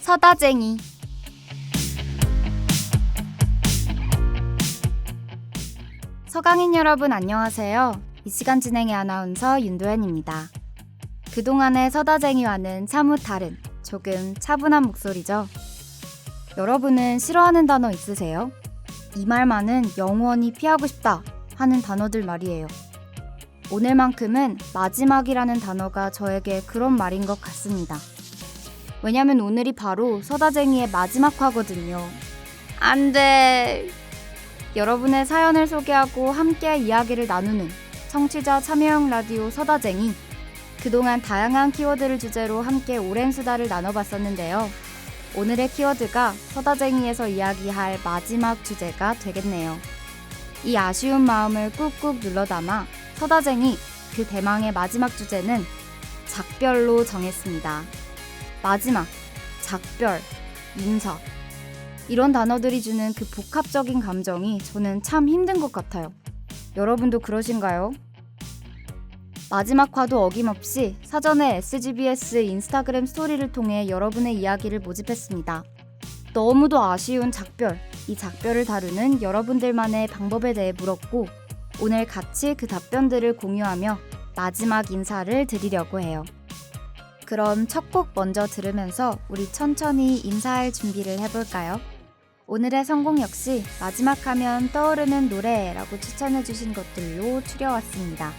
서다쟁이. 서강인 여러분 안녕하세요. 이 시간 진행의 아나운서 윤도현입니다. 그동안의 서다쟁이와는 사뭇 다른 조금 차분한 목소리죠. 여러분은 싫어하는 단어 있으세요? 이 말만은 영원히 피하고 싶다 하는 단어들 말이에요. 오늘만큼은 마지막이라는 단어가 저에게 그런 말인 것 같습니다. 왜냐면 오늘이 바로 서다쟁이의 마지막 화거든요. 안 돼! 여러분의 사연을 소개하고 함께 이야기를 나누는 청취자 참여형 라디오 서다쟁이. 그동안 다양한 키워드를 주제로 함께 오랜 수다를 나눠봤었는데요. 오늘의 키워드가 서다쟁이에서 이야기할 마지막 주제가 되겠네요. 이 아쉬운 마음을 꾹꾹 눌러담아 서다쟁이 그 대망의 마지막 주제는 작별로 정했습니다. 마지막, 작별, 인사. 이런 단어들이 주는 그 복합적인 감정이 저는 참 힘든 것 같아요. 여러분도 그러신가요? 마지막 화도 어김없이 사전에 SGBS 인스타그램 스토리를 통해 여러분의 이야기를 모집했습니다. 너무도 아쉬운 작별, 이 작별을 다루는 여러분들만의 방법에 대해 물었고 오늘 같이 그 답변들을 공유하며 마지막 인사를 드리려고 해요. 그럼 첫 곡 먼저 들으면서 우리 천천히 인사할 준비를 해볼까요? 오늘의 선곡 역시 마지막 하면 떠오르는 노래라고 추천해주신 것들로 추려왔습니다.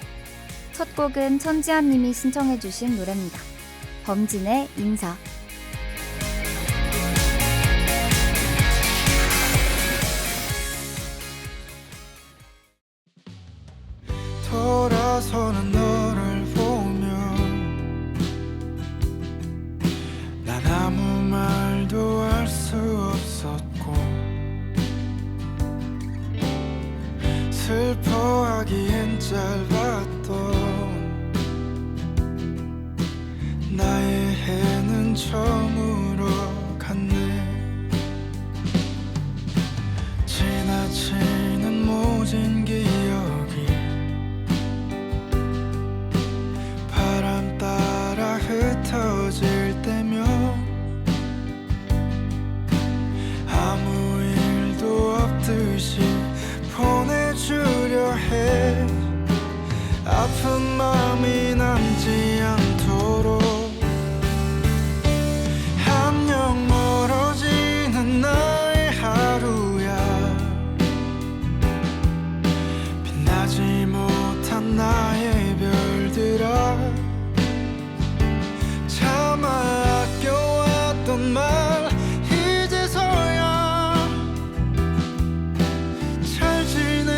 첫 곡은 천지아님이 신청해주신 노래입니다. 범진의 인사. 돌아서는 너를 보면 난 아무 말도 할 수 없었고 슬퍼하기엔 짧았던 나의 해는 처음으로 갔네. 지나치는 모진 기억이 바람 따라 흩어질 때면 아무 일도 없듯이 보내주려 해. 아픈 마음이 남지 않도록 한영 멀어지는 나의 하루야. 빛나지 못한 나의 별들아 차마 아껴왔던 말 이제서야 잘 지내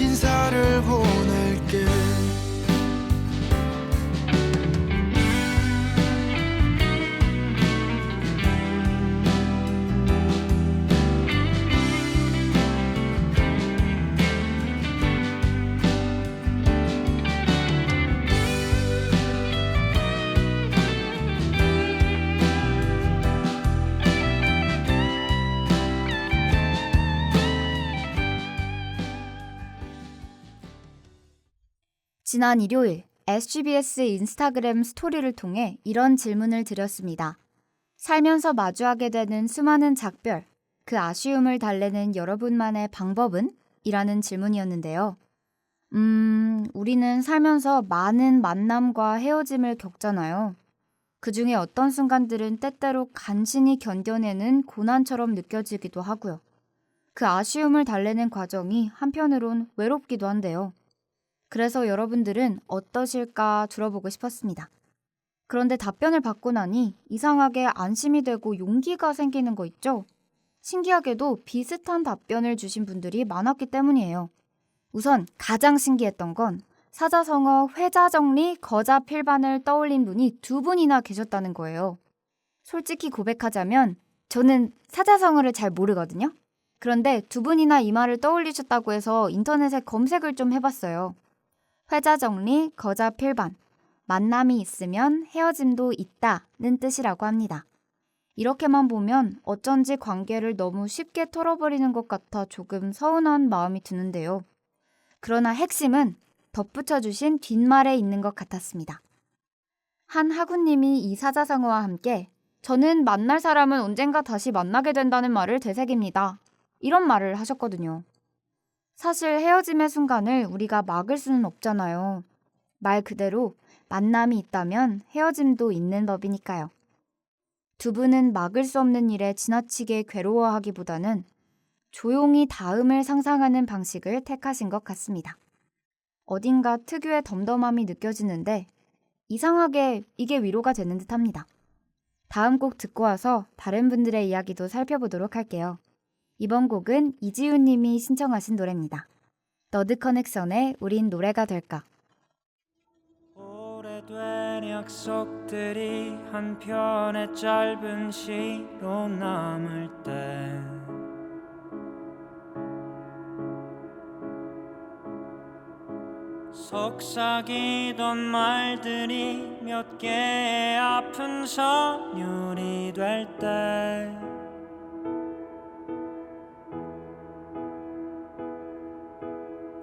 인사를 보낼게. 지난 일요일 SGBS 인스타그램 스토리를 통해 이런 질문을 드렸습니다. 살면서 마주하게 되는 수많은 작별, 그 아쉬움을 달래는 여러분만의 방법은? 이라는 질문이었는데요. 우리는 살면서 많은 만남과 헤어짐을 겪잖아요. 그 중에 어떤 순간들은 때때로 간신히 견뎌내는 고난처럼 느껴지기도 하고요. 그 아쉬움을 달래는 과정이 한편으론 외롭기도 한데요. 그래서 여러분들은 어떠실까 들어보고 싶었습니다. 그런데 답변을 받고 나니 이상하게 안심이 되고 용기가 생기는 거 있죠? 신기하게도 비슷한 답변을 주신 분들이 많았기 때문이에요. 우선 가장 신기했던 건 사자성어 회자정리 거자필반을 떠올린 분이 2분이나 계셨다는 거예요. 솔직히 고백하자면 저는 사자성어를 잘 모르거든요. 그런데 2분이나 이 말을 떠올리셨다고 해서 인터넷에 검색을 좀 해봤어요. 회자정리, 거자필반, 만남이 있으면 헤어짐도 있다는 뜻이라고 합니다. 이렇게만 보면 어쩐지 관계를 너무 쉽게 털어버리는 것 같아 조금 서운한 마음이 드는데요. 그러나 핵심은 덧붙여주신 뒷말에 있는 것 같았습니다. 한 학우님이 이 사자성어와 함께 저는 만날 사람은 언젠가 다시 만나게 된다는 말을 되새깁니다. 이런 말을 하셨거든요. 사실 헤어짐의 순간을 우리가 막을 수는 없잖아요. 말 그대로 만남이 있다면 헤어짐도 있는 법이니까요. 두 분은 막을 수 없는 일에 지나치게 괴로워하기보다는 조용히 다음을 상상하는 방식을 택하신 것 같습니다. 어딘가 특유의 덤덤함이 느껴지는데 이상하게 이게 위로가 되는 듯합니다. 다음 곡 듣고 와서 다른 분들의 이야기도 살펴보도록 할게요. 이번 곡은 이지훈 님이 신청하신 노래입니다. 너드 커넥션의 우린 노래가 될까. 오래된 약속들이 한 편의 짧은 시로 남을 때 속삭이던 말들이 몇 개의 아픈 선율이 될 때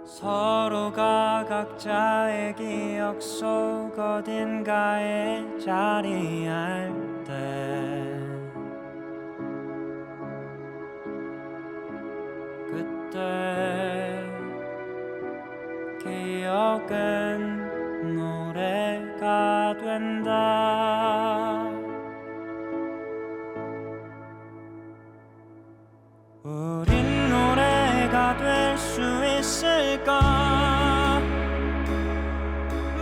서로가 각자의 기억 속 어딘가에 자리할 때 그때 기억은 노래가 된다. 우린 노래가 될 수 있을까?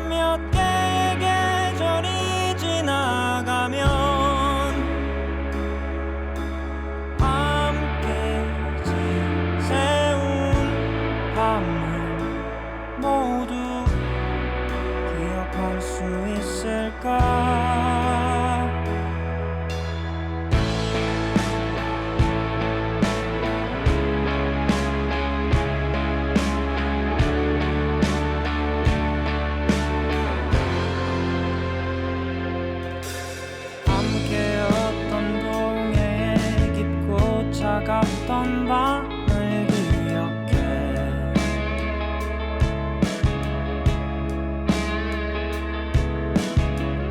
몇 개의 계절이 지나가면 함께 지새운 밤을 모두 기억할 수 있을까? 함께였던 동해에 깊고 차갑던 밤을 기억해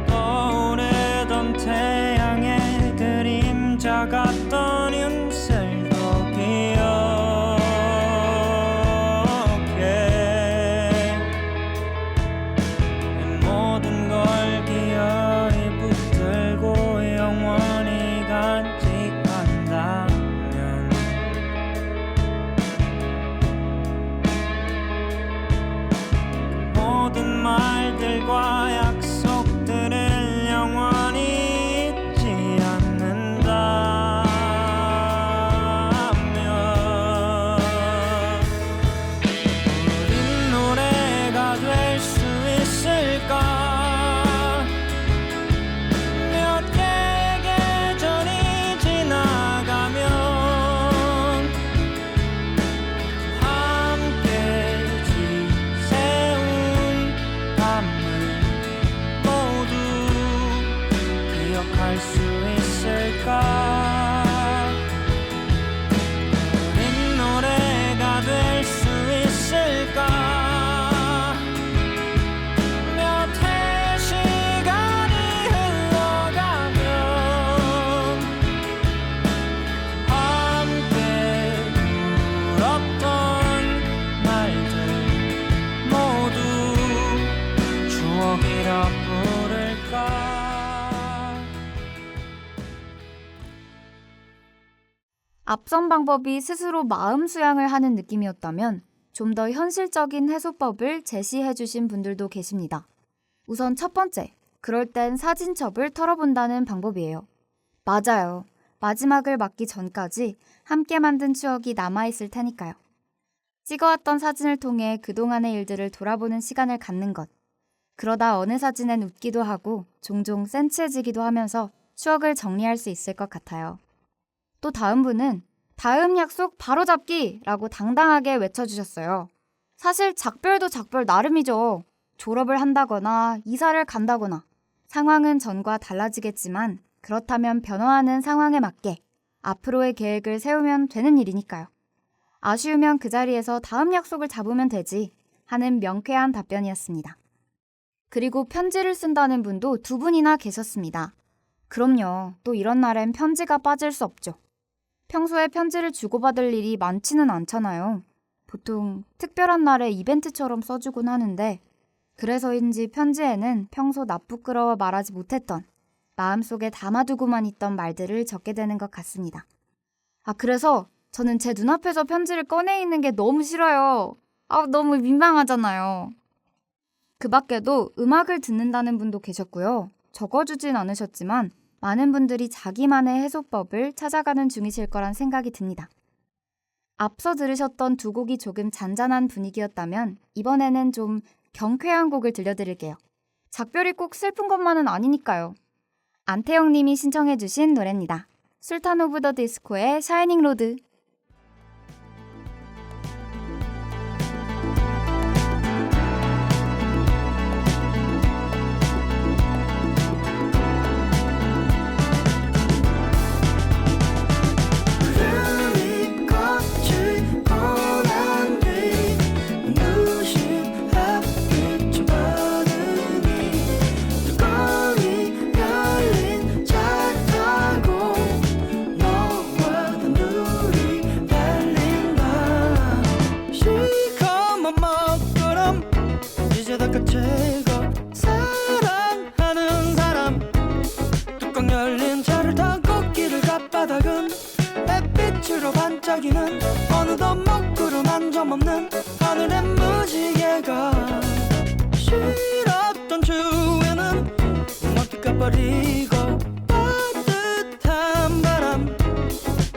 떠오르던 태양의 그림자 같던 윤슬도 기억해 모든 걸 기어이 붙들고 영원히 간직한다면 모든 말들과 약속들을 영원히 잊지 않는다면 우린 노래가 될 수 있을까? 몇 개의 계절이 지나가면 함께 지새운 밤을 모두 기억할 수 있을까? 우린 노래가 될 수 있을까? 몇 해의 시간이 흘러가면 함께 울었던 날들 모두 추억이라 부를까? 앞선 방법이 스스로 마음 수양을 하는 느낌이었다면 좀 더 현실적인 해소법을 제시해 주신 분들도 계십니다. 우선 첫 번째, 그럴 땐 사진첩을 털어본다는 방법이에요. 맞아요. 마지막을 맞기 전까지 함께 만든 추억이 남아있을 테니까요. 찍어왔던 사진을 통해 그동안의 일들을 돌아보는 시간을 갖는 것. 그러다 어느 사진엔 웃기도 하고 종종 센치해지기도 하면서 추억을 정리할 수 있을 것 같아요. 또 다음 분은 다음 약속 바로 잡기라고 당당하게 외쳐주셨어요. 사실 작별도 작별 나름이죠. 졸업을 한다거나 이사를 간다거나 상황은 전과 달라지겠지만 그렇다면 변화하는 상황에 맞게 앞으로의 계획을 세우면 되는 일이니까요. 아쉬우면 그 자리에서 다음 약속을 잡으면 되지 하는 명쾌한 답변이었습니다. 그리고 편지를 쓴다는 분도 두 분이나 계셨습니다. 그럼요. 또 이런 날엔 편지가 빠질 수 없죠. 평소에 편지를 주고받을 일이 많지는 않잖아요. 보통 특별한 날에 이벤트처럼 써주곤 하는데 그래서인지 편지에는 평소 나 부끄러워 말하지 못했던 마음속에 담아두고만 있던 말들을 적게 되는 것 같습니다. 그래서 저는 제 눈앞에서 편지를 꺼내 읽는 게 너무 싫어요. 너무 민망하잖아요. 그 밖에도 음악을 듣는다는 분도 계셨고요. 적어주진 않으셨지만 많은 분들이 자기만의 해소법을 찾아가는 중이실 거란 생각이 듭니다. 앞서 들으셨던 두 곡이 조금 잔잔한 분위기였다면 이번에는 좀 경쾌한 곡을 들려드릴게요. 작별이 꼭 슬픈 것만은 아니니까요. 안태영 님이 신청해 주신 노래입니다. 술탄 오브 더 디스코의 샤이닝 로드. 사랑하는 사람 뚜껑 열린 차를 타고 길을 가바닥은 햇빛으로 반짝이는 어느덧 먹구름 한 점 없는 하늘의 무지개가 싫었던 주에는 먹기가 버리고 따뜻한 바람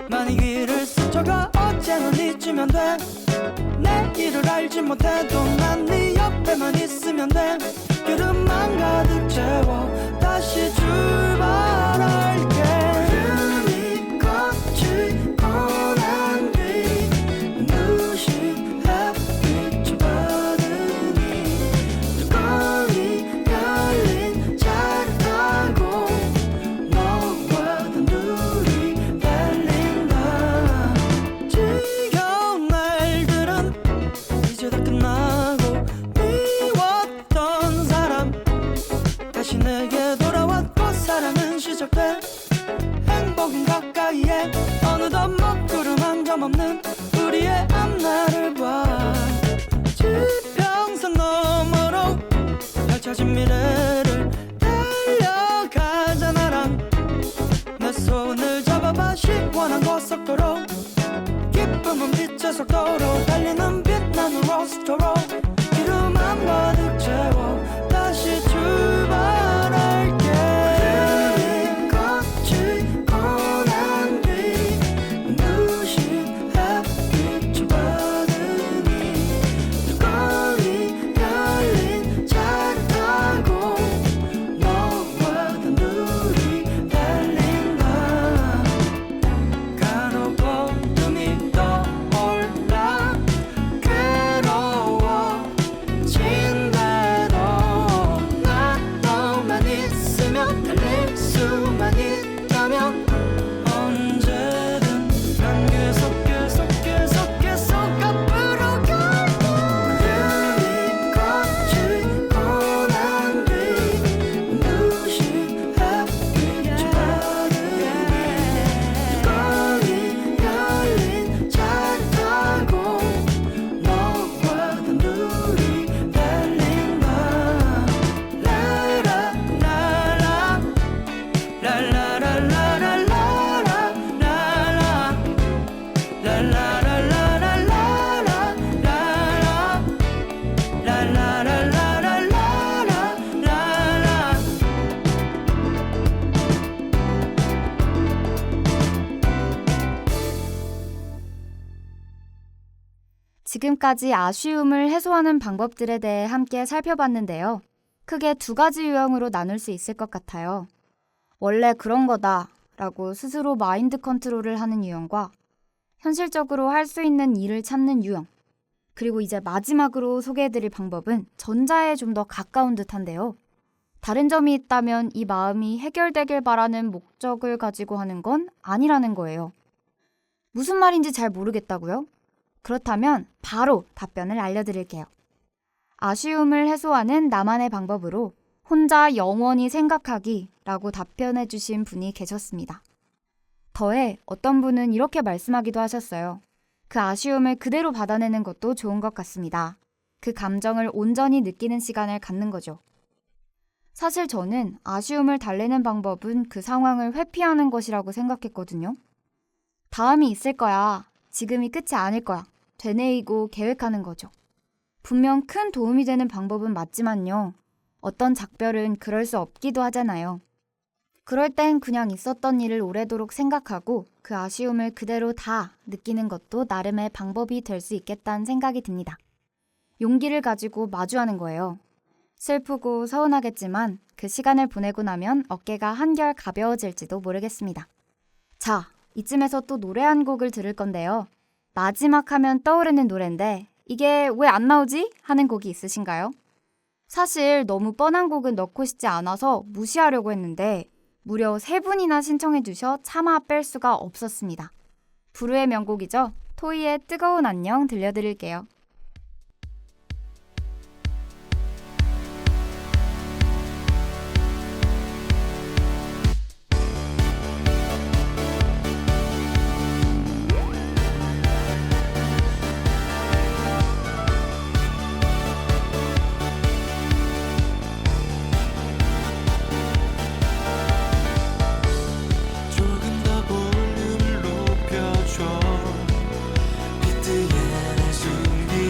많이 길을 스쳐가 어제는 잊으면 돼 내일을 알지 못해도 난 네 옆에만 있으면 돼 기름만 가득 채워 다시 출발할게 구름이 걷히고 난 뒤 눈부신 햇빛을 받으니 뚜껑이 열린 차를 타고 너와 단둘이 달린다 지겨운 날들은 이제 다 끝나고 미웠던 사람 다시 내게 돌아왔고 사랑은 시작돼 행복은 가까이에 어느덧 먹구름 한 점 없는 우리의 앞날을 봐 지평선 너머로 펼쳐진 미래를 달려가자 나랑 내 손을 잡아봐 시원한 고속도로 기쁨은 빛의 속도로 달리는 빛나는 로스터로 기름만 가득 채워 다시 출발할게 구름이 걷히고 난 뒤 눈부신 햇빛을 받으니 뚜껑이 열린 차를 타고 너와 단둘이 달린다 간혹 어둠이 떠올라 괴로워진대도 나 너만 있으면 달릴 수만 있다면 언제든 난 계속 앞으로 갈게 구름이 걷히고 난 뒤 눈부신 햇빛을 받으니 뚜껑이 열린 차를 타고 너와 단둘이 달린다 라라라라 지금까지 아쉬움을 해소하는 방법들에 대해 함께 살펴봤는데요. 크게 두 가지 유형으로 나눌 수 있을 것 같아요. 원래 그런 거다 라고 스스로 마인드 컨트롤을 하는 유형과 현실적으로 할 수 있는 일을 찾는 유형. 그리고 이제 마지막으로 소개해드릴 방법은 전자에 좀 더 가까운 듯한데요. 다른 점이 있다면 이 마음이 해결되길 바라는 목적을 가지고 하는 건 아니라는 거예요. 무슨 말인지 잘 모르겠다고요? 그렇다면 바로 답변을 알려드릴게요. 아쉬움을 해소하는 나만의 방법으로 혼자 영원히 생각하기라고 답변해 주신 분이 계셨습니다. 더해 어떤 분은 이렇게 말씀하기도 하셨어요. 그 아쉬움을 그대로 받아내는 것도 좋은 것 같습니다. 그 감정을 온전히 느끼는 시간을 갖는 거죠. 사실 저는 아쉬움을 달래는 방법은 그 상황을 회피하는 것이라고 생각했거든요. 다음이 있을 거야. 지금이 끝이 아닐 거야. 되뇌이고 계획하는 거죠. 분명 큰 도움이 되는 방법은 맞지만요. 어떤 작별은 그럴 수 없기도 하잖아요. 그럴 땐 그냥 있었던 일을 오래도록 생각하고 그 아쉬움을 그대로 다 느끼는 것도 나름의 방법이 될 수 있겠다는 생각이 듭니다. 용기를 가지고 마주하는 거예요. 슬프고 서운하겠지만 그 시간을 보내고 나면 어깨가 한결 가벼워질지도 모르겠습니다. 자, 이쯤에서 또 노래 한 곡을 들을 건데요. 마지막 하면 떠오르는 노래인데 이게 왜 안 나오지? 하는 곡이 있으신가요? 사실 너무 뻔한 곡은 넣고 싶지 않아서 무시하려고 했는데 무려 3분이나 신청해 주셔 차마 뺄 수가 없었습니다. 부르의 명곡이죠. 토이의 뜨거운 안녕 들려드릴게요. 조금 더 볼륨을 높여줘 비트에 날 숨기고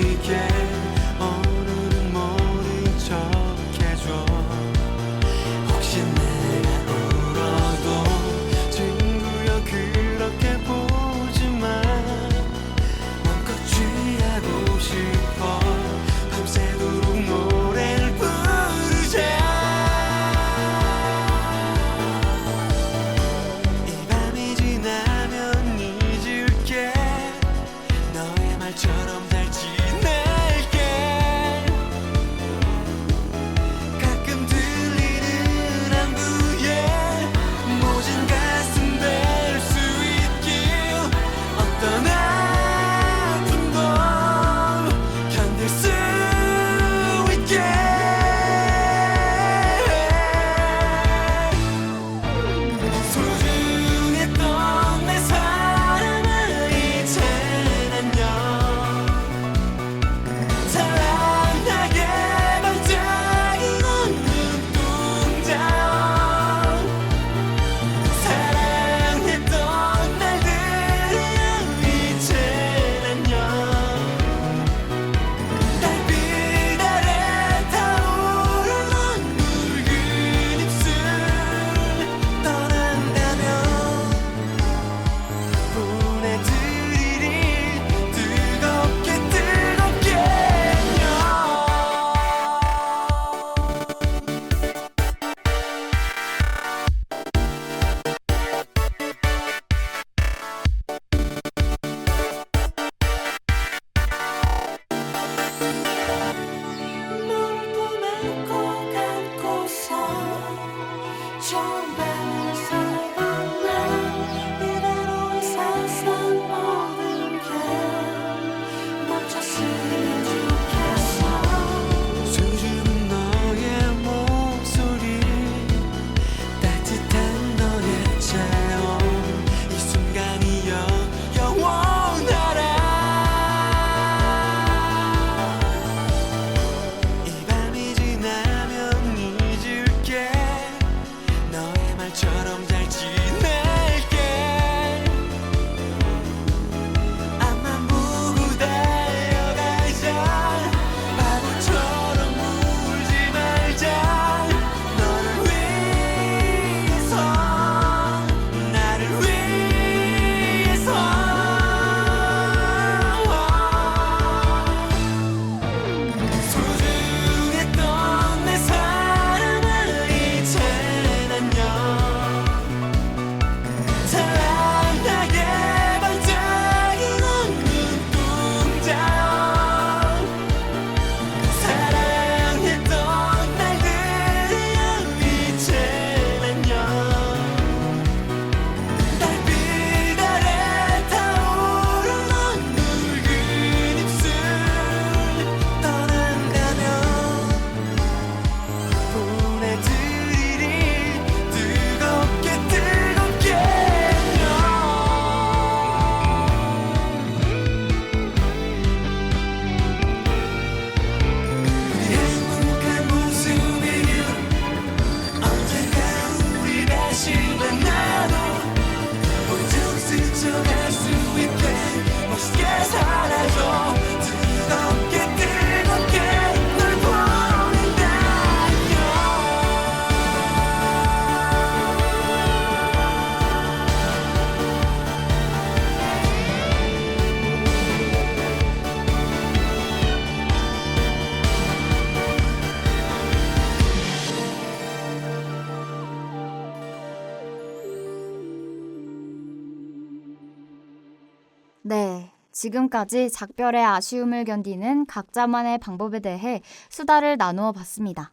지금까지 작별의 아쉬움을 견디는 각자만의 방법에 대해 수다를 나누어 봤습니다.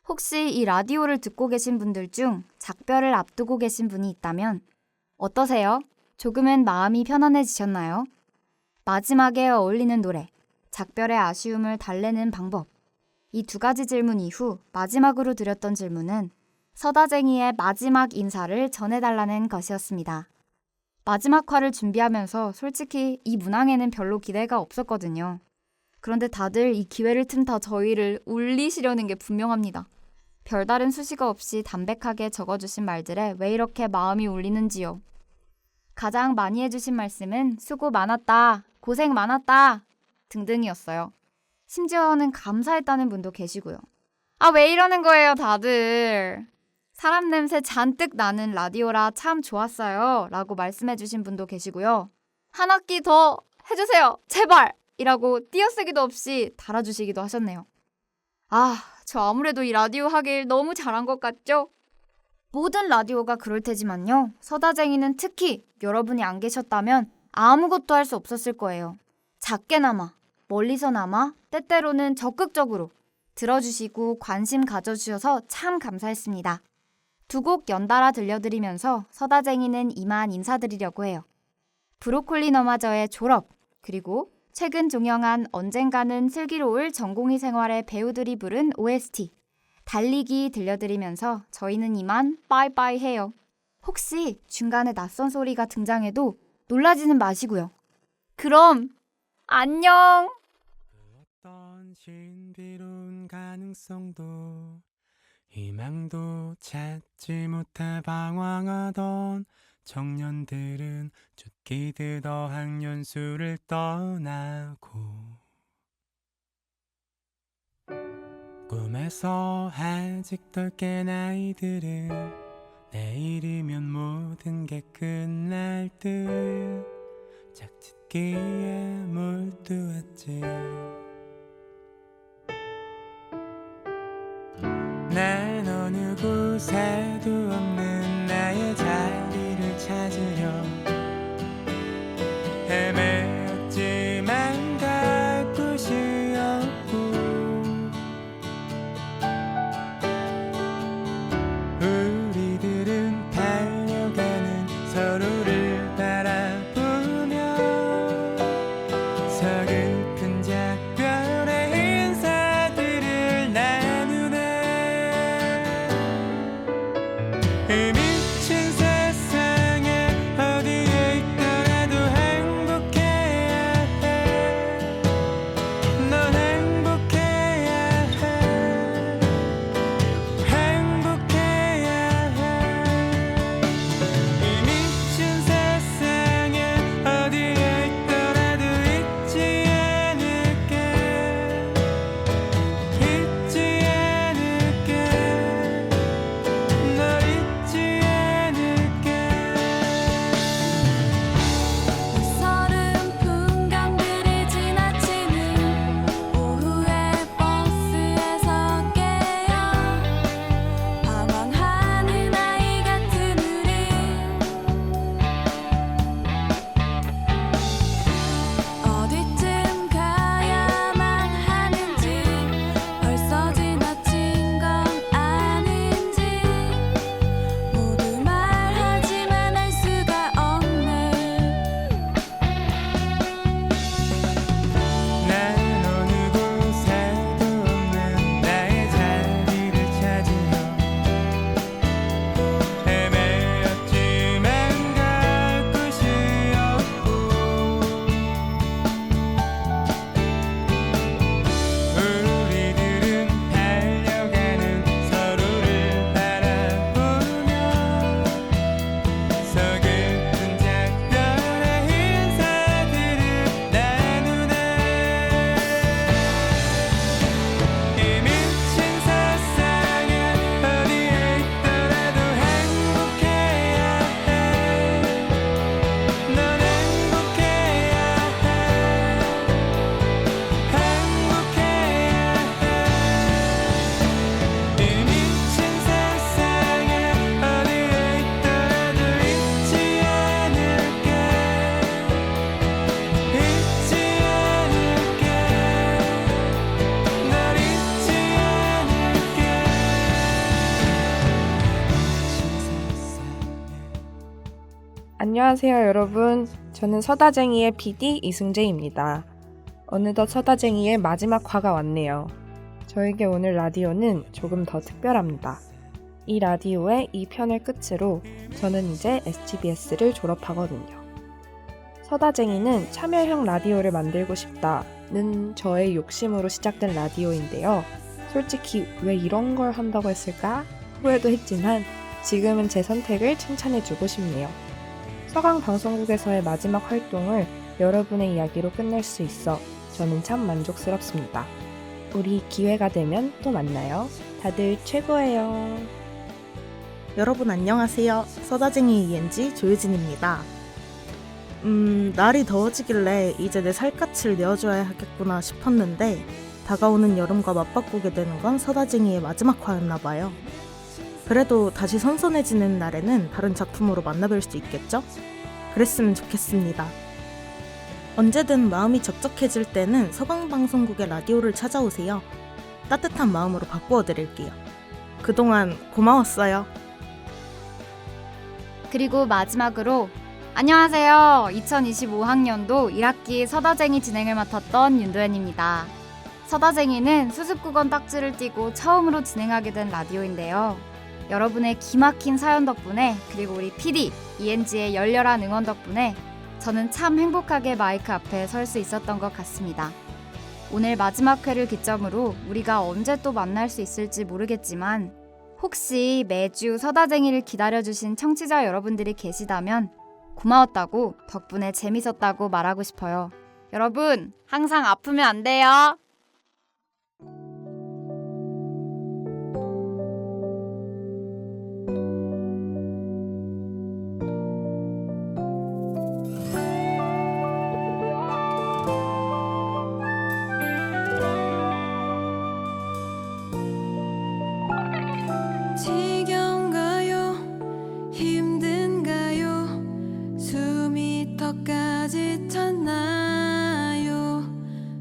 혹시 이 라디오를 듣고 계신 분들 중 작별을 앞두고 계신 분이 있다면 어떠세요? 조금은 마음이 편안해지셨나요? 마지막에 어울리는 노래, 작별의 아쉬움을 달래는 방법. 이 두 가지 질문 이후 마지막으로 드렸던 질문은 서다쟁이의 마지막 인사를 전해달라는 것이었습니다. 마지막 화를 준비하면서 솔직히 이 문항에는 별로 기대가 없었거든요. 그런데 다들 이 기회를 틈타 저희를 울리시려는 게 분명합니다. 별다른 수식어 없이 담백하게 적어주신 말들에 왜 이렇게 마음이 울리는지요. 가장 많이 해주신 말씀은 수고 많았다, 고생 많았다 등등이었어요. 심지어는 감사했다는 분도 계시고요. 아, 왜 이러는 거예요, 다들. 사람 냄새 잔뜩 나는 라디오라 참 좋았어요 라고 말씀해주신 분도 계시고요. 한 학기 더 해주세요, 제발! 이라고 띄어쓰기도 없이 달아주시기도 하셨네요. 아, 저 아무래도 이 라디오 하길 너무 잘한 것 같죠? 모든 라디오가 그럴 테지만요. 서다쟁이는 특히 여러분이 안 계셨다면 아무것도 할 수 없었을 거예요. 작게나마, 멀리서나마, 때때로는 적극적으로 들어주시고 관심 가져주셔서 참 감사했습니다. 두 곡 연달아 들려드리면서 서다쟁이는 이만 인사드리려고 해요. 브로콜리 너마저의 졸업, 그리고 최근 종영한 언젠가는 슬기로울 전공의 생활의 배우들이 부른 OST 달리기 들려드리면서 저희는 이만 빠이빠이 해요. 혹시 중간에 낯선 소리가 등장해도 놀라지는 마시고요. 그럼 안녕! 어떤 신비로운 가능성도 희망도 찾지 못해 방황하던 청년들은 쫓기듯 어학연수를 떠나고 꿈에서 아직도 깬 아이들은 내일이면 모든 게 끝날 듯 짝짓기에 몰두했지. 난 어느 곳에도 없는 나의 자리를 찾으려 헤매었지만 갈 곳이 없고 우리들은 달려가는 서로를 바라보며 서글픈 작별의 인사들을 나누네. 안녕하세요 여러분. 저는 서다쟁이의 PD 이승재입니다. 어느덧 서다쟁이의 마지막 화가 왔네요. 저에게 오늘 라디오는 조금 더 특별합니다. 이 라디오의 이 편을 끝으로 저는 이제 STBS를 졸업하거든요. 서다쟁이는 참여형 라디오를 만들고 싶다는 저의 욕심으로 시작된 라디오인데요. 솔직히 왜 이런 걸 한다고 했을까? 후회도 했지만 지금은 제 선택을 칭찬해주고 싶네요. 서강방송국에서의 마지막 활동을 여러분의 이야기로 끝낼 수 있어 저는 참 만족스럽습니다. 우리 기회가 되면 또 만나요. 다들 최고예요. 여러분 안녕하세요. 서다쟁이 ENG 조유진입니다. 날이 더워지길래 이제 내 살갗을 내어줘야 하겠구나 싶었는데 다가오는 여름과 맞바꾸게 되는 건 서다쟁이의 마지막 화였나봐요. 그래도 다시 선선해지는 날에는 다른 작품으로 만나뵐 수 있겠죠? 그랬으면 좋겠습니다. 언제든 마음이 적적해질 때는 서강방송국의 라디오를 찾아오세요. 따뜻한 마음으로 바꾸어드릴게요. 그동안 고마웠어요. 그리고 마지막으로 안녕하세요. 2025학년도 1학기 서다쟁이 진행을 맡았던 윤도현입니다. 서다쟁이는 수습국원 딱지를 띄고 처음으로 진행하게 된 라디오인데요. 여러분의 기막힌 사연 덕분에 그리고 우리 PD, ENG의 열렬한 응원 덕분에 저는 참 행복하게 마이크 앞에 설 수 있었던 것 같습니다. 오늘 마지막 회를 기점으로 우리가 언제 또 만날 수 있을지 모르겠지만 혹시 매주 서다쟁이를 기다려주신 청취자 여러분들이 계시다면 고마웠다고, 덕분에 재밌었다고 말하고 싶어요. 여러분, 항상 아프면 안 돼요. 지겨운가요? 힘든가요? 숨이 턱까지 찼나요?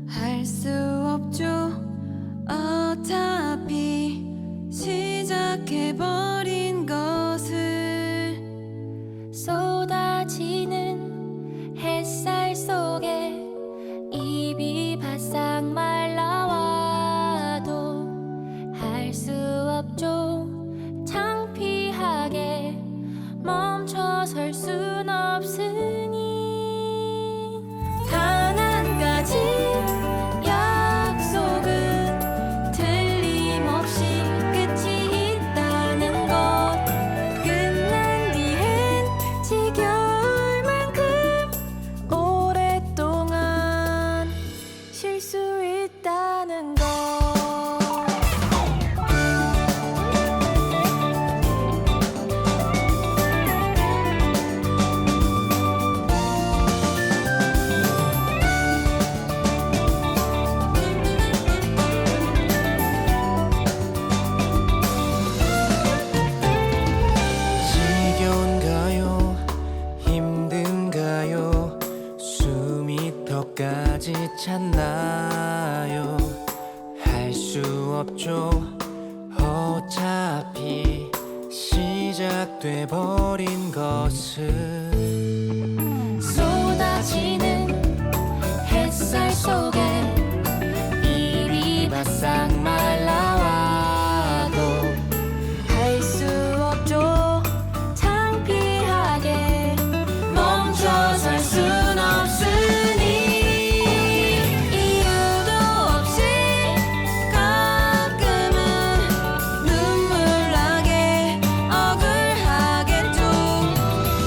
할 수 없죠. 어차피 시작해버린 것을 쏟아지는 햇살 속에 입이 바싹 말라와도 할 수 없죠. 창피하게 멈춰설 순 없으니 단 한 가지 약속은 틀림없이 끝이 있다는 것. 끝난 뒤엔 지겨울 만큼 오랫동안 쉴 수 있다는 것. 지겨운가요? 힘든가요? 숨이 턱까지 찼나요? 할 수 없죠. 어차피 시작돼 버린 것은 쏟아지는 햇살 속에 입이 바싹 말라와도 할 수 없죠. 창피하게 멈춰설 순 없으니 이유도 없이 가끔은 눈물 나게 억울하겠죠.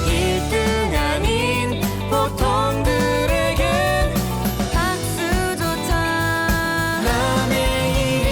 1등 아닌 보통들에겐 박수조차 남의 일이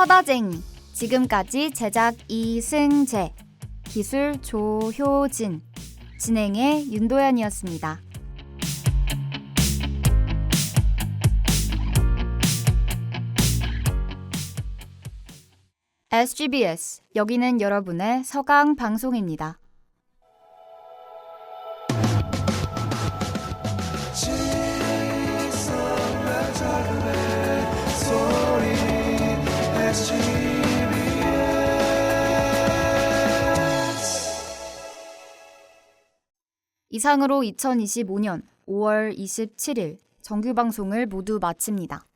서다쟁이. 지금까지 제작 이승재, 기술 조효진, 진행의 윤도현이었습니다. SGBS, 여기는 여러분의 서강 방송입니다. 지성날 작은 애 소리 SGBS 이상으로 2025년 5월 27일 정규 방송을 모두 마칩니다.